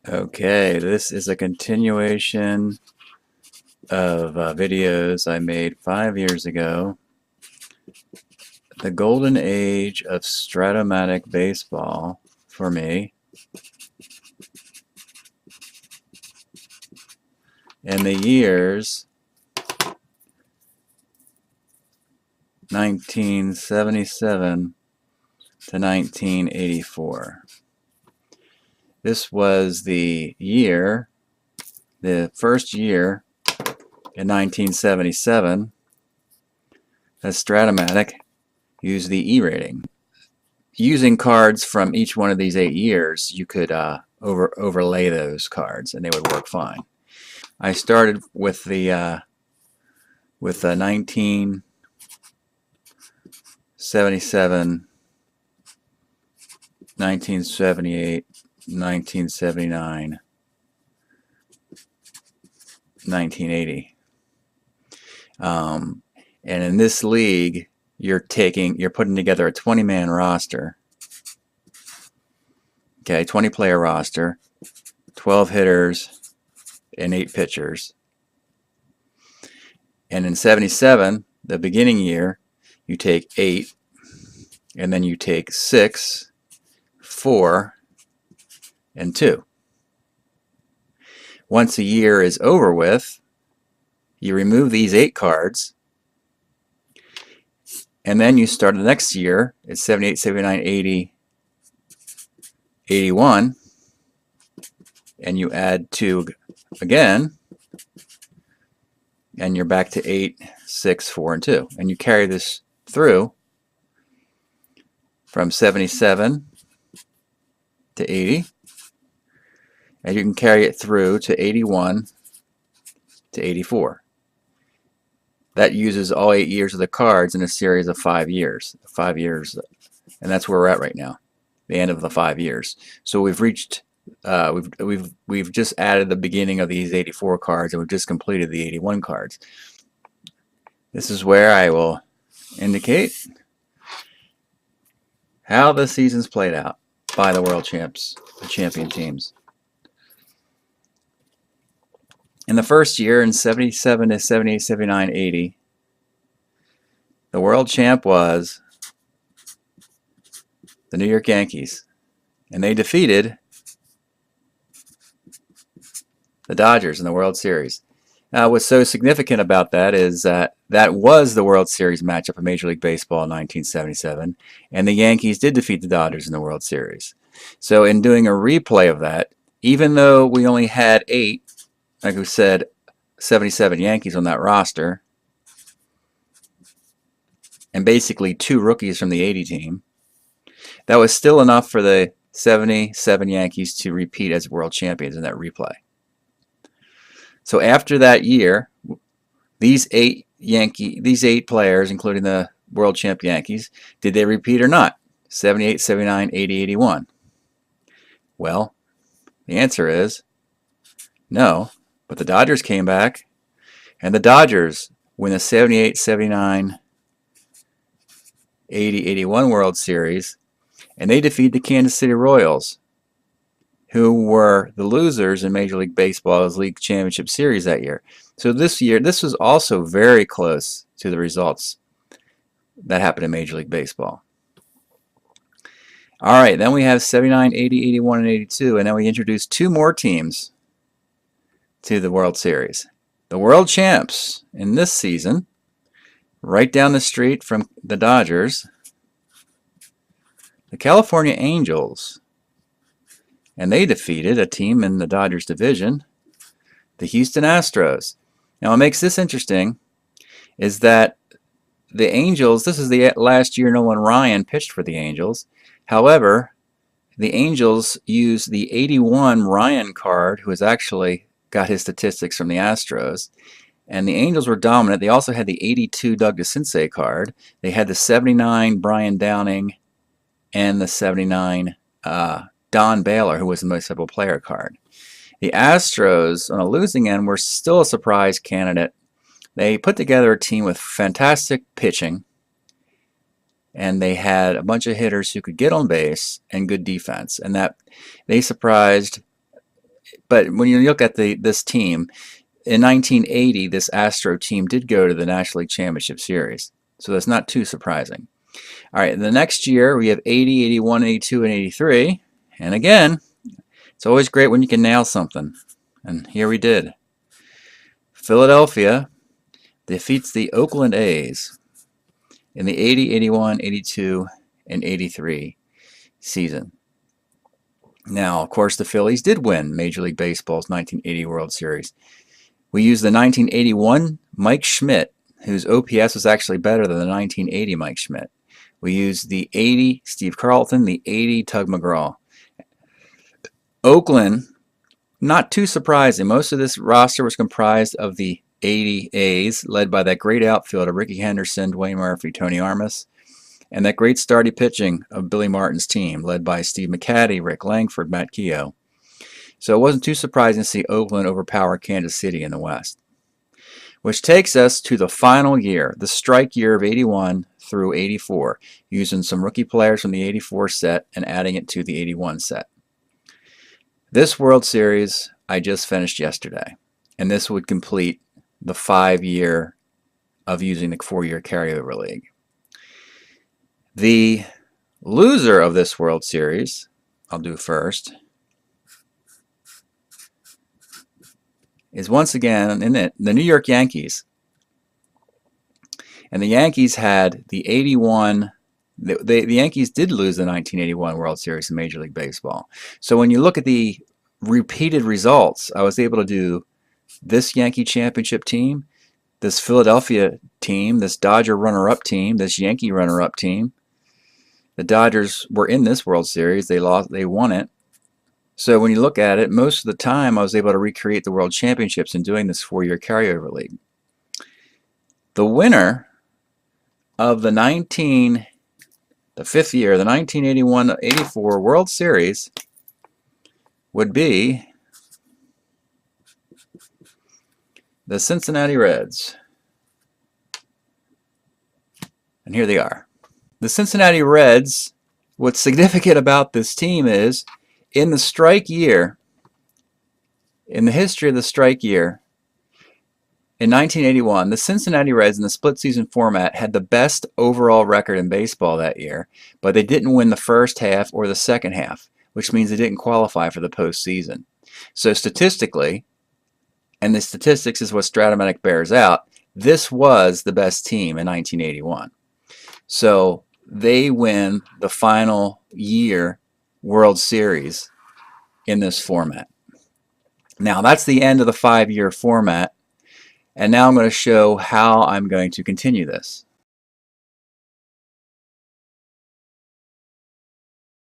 Okay, this is a continuation of videos I made 5 years ago. The golden age of Strat-O-Matic baseball for me. In the years 1977 to 1984. This was the first year in 1977 that Strat-O-Matic used the E rating. Using cards from each one of these 8 years, you could overlay those cards and they would work fine. I started with the 1977, 1978, 1979, 1980. And in this league, you're putting together a 20-man roster. Okay, 20-player roster, 12 hitters, and 8 pitchers. And in 77, the beginning year, you take 8, and then you take 6, 4, and 2. Once a year is over with, you remove these 8 cards, and then you start the next year at 78, 79, 80, 81, and you add 2 again, and you're back to 8, 6, 4, and 2. And you carry this through from 77 to 80, and you can carry it through to 81 to 84. That uses all 8 years of the cards in a series of 5 years. 5 years, and that's where we're at right now, the end of the 5 years. So we've reached, we've just added the beginning of these 84 cards, and we've just completed the 81 cards. This is where I will indicate how the season's played out by the world champs, the champion teams. In the first year, in 77 to 78, 79, 80, the world champ was the New York Yankees, and they defeated the Dodgers in the World Series. Now, what's so significant about that is that was the World Series matchup of Major League Baseball in 1977, and the Yankees did defeat the Dodgers in the World Series. So in doing a replay of that, even though we only had 8, like we said, 77 Yankees on that roster, and basically 2 rookies from the 80 team, that was still enough for the 77 Yankees to repeat as world champions in that replay. So after that year, these 8 players, including the world champ Yankees, did they repeat or not? 78, 79, 80, 81. Well, the answer is no. But the Dodgers came back, and the Dodgers win the 78, 79, 80, 81 World Series, and they defeat the Kansas City Royals, who were the losers in Major League Baseball's League Championship Series that year. So this year, this was also very close to the results that happened in Major League Baseball. All right, then we have 79, 80, 81, and 82, and then we introduce 2 more teams to the World Series. The world champs in this season, right down the street from the Dodgers, the California Angels, and they defeated a team in the Dodgers division, the Houston Astros. Now what makes this interesting is that the Angels, this is the last year Nolan Ryan pitched for the Angels. However, the Angels used the 81 Ryan card, who has actually got his statistics from the Astros, and the Angels were dominant. They also had the 82 Doug DeCinces card. They had the 79 Brian Downing and the 79 Don Baylor, who was the most valuable player card. The Astros, on a losing end, were still a surprise candidate. They put together a team with fantastic pitching, and they had a bunch of hitters who could get on base and good defense, and that they surprised but when you look at this team, in 1980, this Astro team did go to the National League Championship Series. So that's not too surprising. All right, the next year we have 80, 81, 82, and 83. And again, it's always great when you can nail something. And here we did. Philadelphia defeats the Oakland A's in the 80, 81, 82, and 83 season. Now, of course, the Phillies did win Major League Baseball's 1980 World Series. We used the 1981 Mike Schmidt, whose OPS was actually better than the 1980 Mike Schmidt. We used the 80 Steve Carlton, the 80 Tug McGraw. Oakland, not too surprising. Most of this roster was comprised of the 80 A's, led by that great outfielder Ricky Henderson, Dwayne Murphy, Tony Armas, and that great starting pitching of Billy Martin's team, led by Steve McCaddy, Rick Langford, Matt Keogh. So it wasn't too surprising to see Oakland overpower Kansas City in the West. Which takes us to the final year, the strike year of 81 through 84, using some rookie players from the 84 set and adding it to the 81 set. This World Series I just finished yesterday, and this would complete the 5-year of using the 4-year carryover league. The loser of this World Series, I'll do first, is once again in it, the New York Yankees. And the Yankees had the 81, the Yankees did lose the 1981 World Series in Major League Baseball. So when you look at the repeated results, I was able to do this Yankee championship team, this Philadelphia team, this Dodger runner-up team, this Yankee runner-up team. The Dodgers were in this World Series. They won it. So when you look at it, most of the time I was able to recreate the World Championships in doing this 4-year carryover league. The winner of the 5th year, the 1981-84 World Series would be the Cincinnati Reds. And here they are. The Cincinnati Reds, what's significant about this team is, in the strike year, in the history of the strike year, in 1981, the Cincinnati Reds in the split season format had the best overall record in baseball that year, but they didn't win the first half or the second half, which means they didn't qualify for the postseason. So statistically, and the statistics is what Strat-O-Matic bears out, this was the best team in 1981. So they win the final year World Series in this format. Now that's the end of the 5-year format, and now I'm going to show how I'm going to continue this.